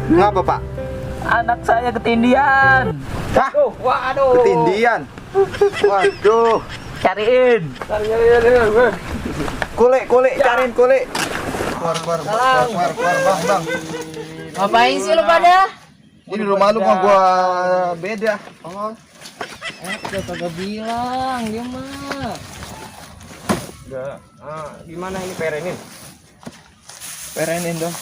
Ngapa Pak? Anak saya ketindihan. Hah? Waduh. Ketindian. Waduh. Cariin. Kulik, cariin kulik. Keluar, bang. Ngapain sih lu pada? Ini rumah lu mah gua beda. Oh. Udah kagak bilang dia mah. Udah. Gimana ini perenin? Perenin dong.